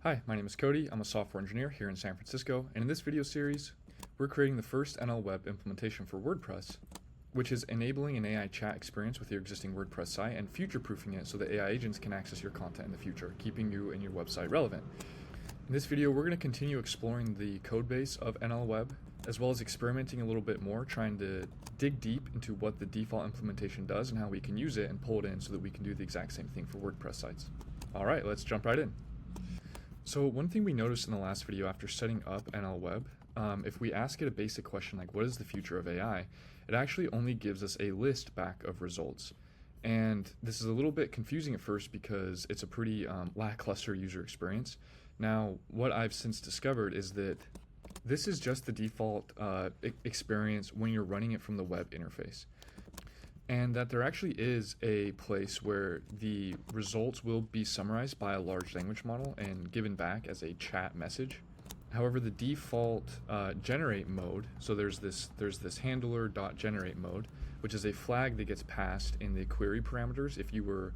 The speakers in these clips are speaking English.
Hi, my name is Cody. I'm a software engineer here in San Francisco, and in this video series, we're creating the first NLWeb implementation for WordPress, which is enabling an AI chat experience with your existing WordPress site and future-proofing it so that AI agents can access your content in the future, keeping you and your website relevant. In this video, we're going to continue exploring the code base of NLWeb, as well as experimenting a little bit more, trying to dig deep into what the default implementation does and how we can use it and pull it in so that we can do the exact same thing for WordPress sites. All right, let's jump right in. So one thing we noticed in the last video after setting up NLWeb, if we ask it a basic question like what is the future of AI, it actually only gives us a list back of results. And this is a little bit confusing at first because it's a pretty lackluster user experience. Now, what I've since discovered is that this is just the default experience when you're running it from the web interface. And that there actually is a place where the results will be summarized by a large language model and given back as a chat message. However, the default generate mode, so there's this handler.generate mode, which is a flag that gets passed in the query parameters if you were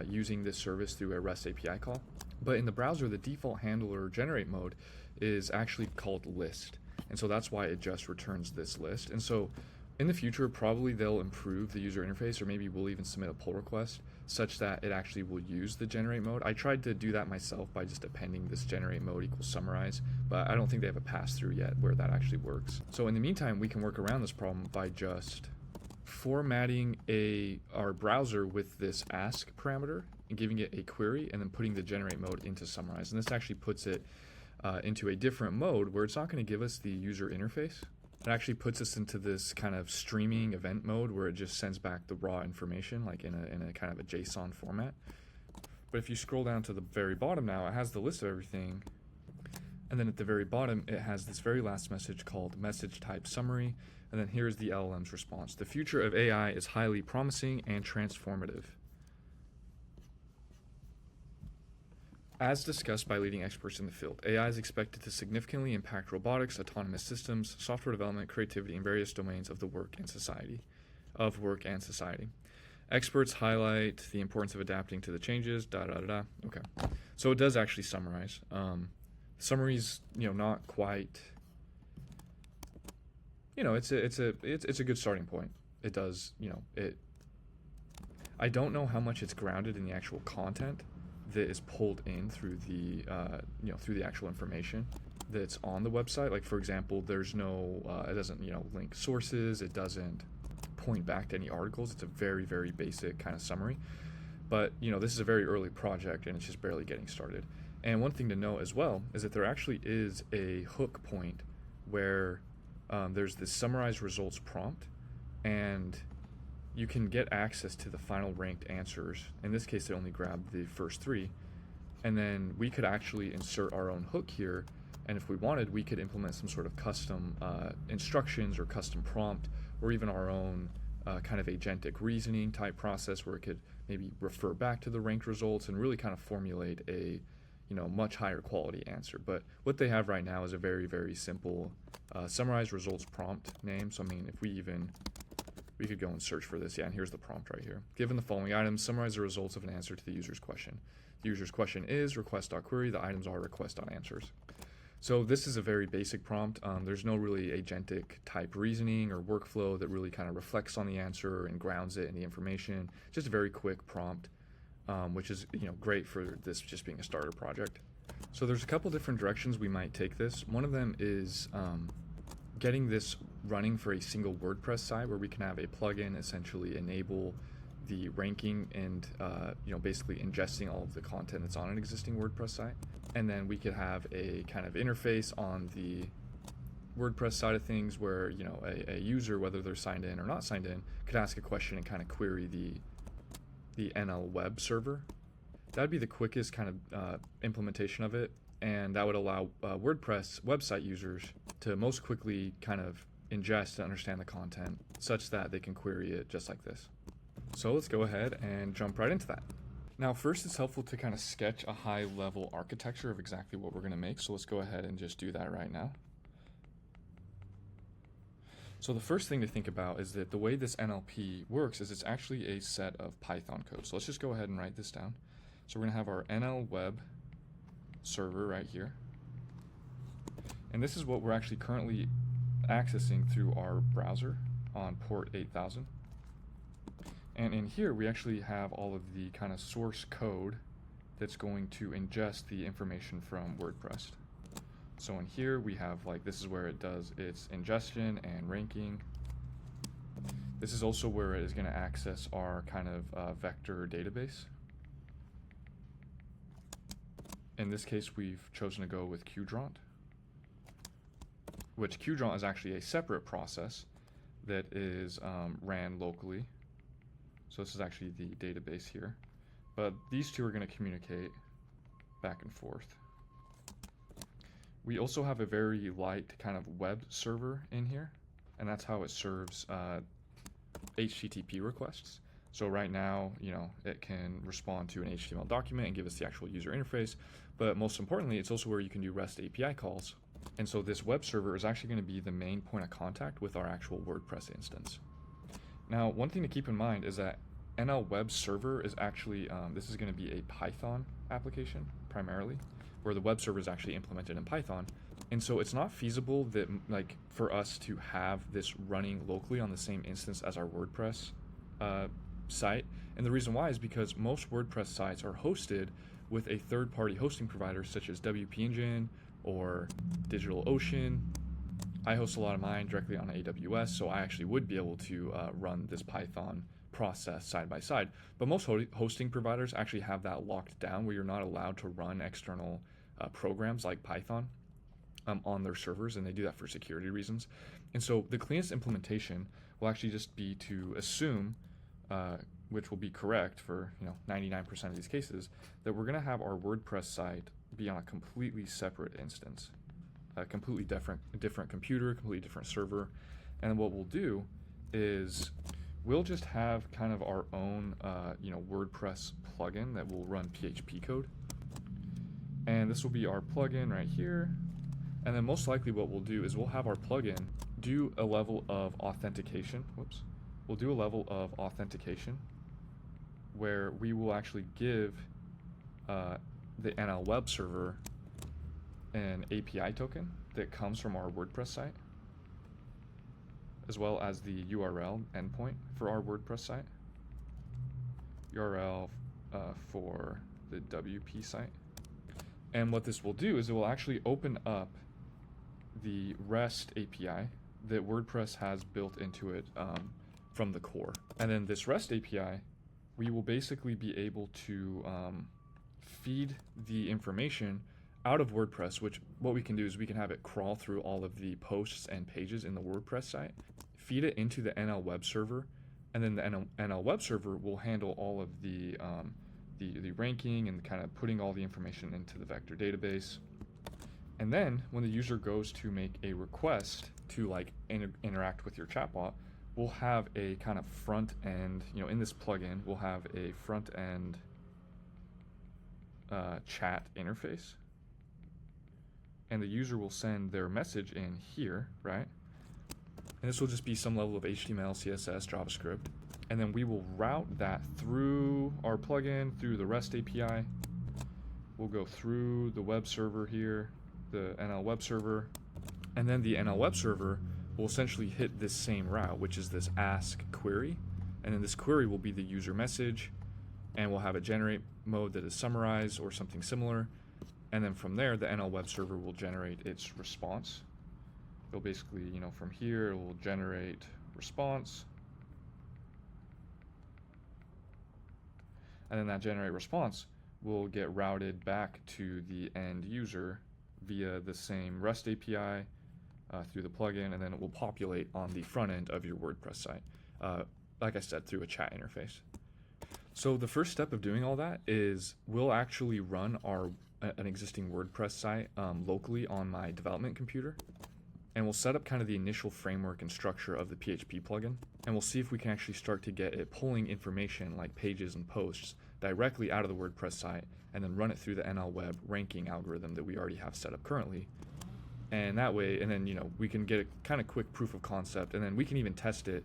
using this service through a REST API call. But in the browser, the default handler generate mode is actually called list. And so that's why it just returns this list. And so in the future, probably they'll improve the user interface, or maybe we'll even submit a pull request such that it actually will use the generate mode. I tried to do that myself by just appending this generate mode equals summarize, but I don't think they have a pass-through yet where that actually works. So in the meantime, we can work around this problem by just formatting our browser with this ask parameter and giving it a query and then putting the generate mode into summarize. And this actually puts it into a different mode where it's not going to give us the user interface. It actually puts us into this kind of streaming event mode where it just sends back the raw information like in a kind of a JSON format. But if you scroll down to the very bottom now, it has the list of everything. And then at the very bottom, it has this very last message called message type summary. And then here's the LLM's response. The future of AI is highly promising and transformative. As discussed by leading experts in the field, AI is expected to significantly impact robotics, autonomous systems, software development, creativity, and various domains of work and society. Experts highlight the importance of adapting to the changes. Okay, so it does actually summarize. Summary's not quite. It's a good starting point. It does it. I don't know how much it's grounded in the actual content that is pulled in through the through the actual information that's on the website. Like for example, there's no it doesn't link sources, it doesn't point back to any articles. It's a very, very basic kind of summary, but this is a very early project and it's just barely getting started. And one thing to note as well is that there actually is a hook point where there's this summarize results prompt, and you can get access to the final ranked answers. In this case, they only grabbed the first three. And then we could actually insert our own hook here. And if we wanted, we could implement some sort of custom instructions or custom prompt, or even our own kind of agentic reasoning type process where it could maybe refer back to the ranked results and really kind of formulate a much higher quality answer. But what they have right now is a very, very simple summarize results prompt name. So I mean, if we could go and search for this. Yeah, and here's the prompt right here. Given the following items, summarize the results of an answer to the user's question. The user's question is request.query. The items are request.answers. So this is a very basic prompt. There's no really agentic type reasoning or workflow that really kind of reflects on the answer and grounds it in the information. Just a very quick prompt, which is great for this just being a starter project. So there's a couple different directions we might take this. One of them is getting this running for a single WordPress site where we can have a plugin essentially enable the ranking and basically ingesting all of the content that's on an existing WordPress site. And then we could have a kind of interface on the WordPress side of things where a user, whether they're signed in or not signed in, could ask a question and kind of query the NLWeb server. That would be the quickest kind of implementation of it, and that would allow WordPress website users to most quickly kind of ingest and understand the content such that they can query it just like this. So let's go ahead and jump right into that. Now first, it's helpful to kind of sketch a high level architecture of exactly what we're going to make. So let's go ahead and just do that right now. So the first thing to think about is that the way this NLP works is it's actually a set of Python code. So let's just go ahead and write this down. So we're going to have our NLWeb server right here. And this is what we're actually currently accessing through our browser on port 8000. And in here, we actually have all of the kind of source code that's going to ingest the information from WordPress. So in here, we have this is where it does its ingestion and ranking. This is also where it is going to access our kind of vector database. In this case, we've chosen to go with Qdrant, which Qdrant is actually a separate process that is ran locally. So this is actually the database here. But these two are going to communicate back and forth. We also have a very light kind of web server in here, and that's how it serves HTTP requests. So right now, it can respond to an HTML document and give us the actual user interface, but most importantly, it's also where you can do REST API calls. And so this web server is actually going to be the main point of contact with our actual WordPress instance. Now, one thing to keep in mind is that NLWeb server is actually, this is going to be a Python application primarily, where the web server is actually implemented in Python. And so it's not feasible that for us to have this running locally on the same instance as our WordPress site. And the reason why is because most WordPress sites are hosted with a third-party hosting provider such as WP Engine or DigitalOcean. I host a lot of mine directly on AWS, so I actually would be able to run this Python process side by side. But most hosting providers actually have that locked down where you're not allowed to run external programs like Python on their servers, and they do that for security reasons. And so the cleanest implementation will actually just be to assume, which will be correct for 99% of these cases, that we're going to have our WordPress site be on a completely separate instance, a completely different computer, completely different server. And what we'll do is we'll just have kind of our own WordPress plugin that will run PHP code. And this will be our plugin right here. And then most likely what we'll do is we'll have our plugin do a level of authentication. We'll do a level of authentication where we will actually give the NLWeb server an API token that comes from our WordPress site, as well as the URL endpoint for our WordPress site, URL for the WP site. And what this will do is it will actually open up the REST API that WordPress has built into it from the core. And then this REST API, we will basically be able to feed the information out of WordPress, which what we can do is we can have it crawl through all of the posts and pages in the WordPress site, feed it into the NLWeb server, and then the NLWeb server will handle all of the ranking and kind of putting all the information into the vector database. And then when the user goes to make a request to interact with your chatbot, we'll have a kind of front end, in this plugin, we'll have a front end chat interface. And the user will send their message in here, right? And this will just be some level of HTML, CSS, JavaScript. And then we will route that through our plugin, through the REST API. We'll go through the web server here, the NLWeb server. And then the NLWeb server will essentially hit this same route, which is this ask query. And then this query will be the user message, and we'll have a generate mode that is summarize or something similar. And then from there, the NLWeb server will generate its response. It'll basically, from here, it will generate response. And then that generate response will get routed back to the end user via the same REST API through the plugin, and then it will populate on the front end of your WordPress site, like I said, through a chat interface. So the first step of doing all that is we'll actually run an existing WordPress site locally on my development computer, and we'll set up kind of the initial framework and structure of the PHP plugin, and we'll see if we can actually start to get it pulling information like pages and posts directly out of the WordPress site, and then run it through the NLWeb ranking algorithm that we already have set up currently. And that way, and then we can get a kind of quick proof of concept, and then we can even test it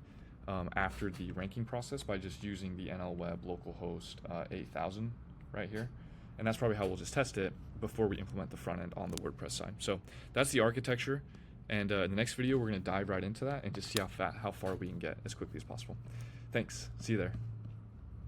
after the ranking process by just using the NLWeb localhost 8000 right here. And that's probably how we'll just test it. before we implement the front end on the WordPress side. So that's the architecture. And in the next video, we're going to dive right into that and just see how far we can get as quickly as possible. Thanks. See you there.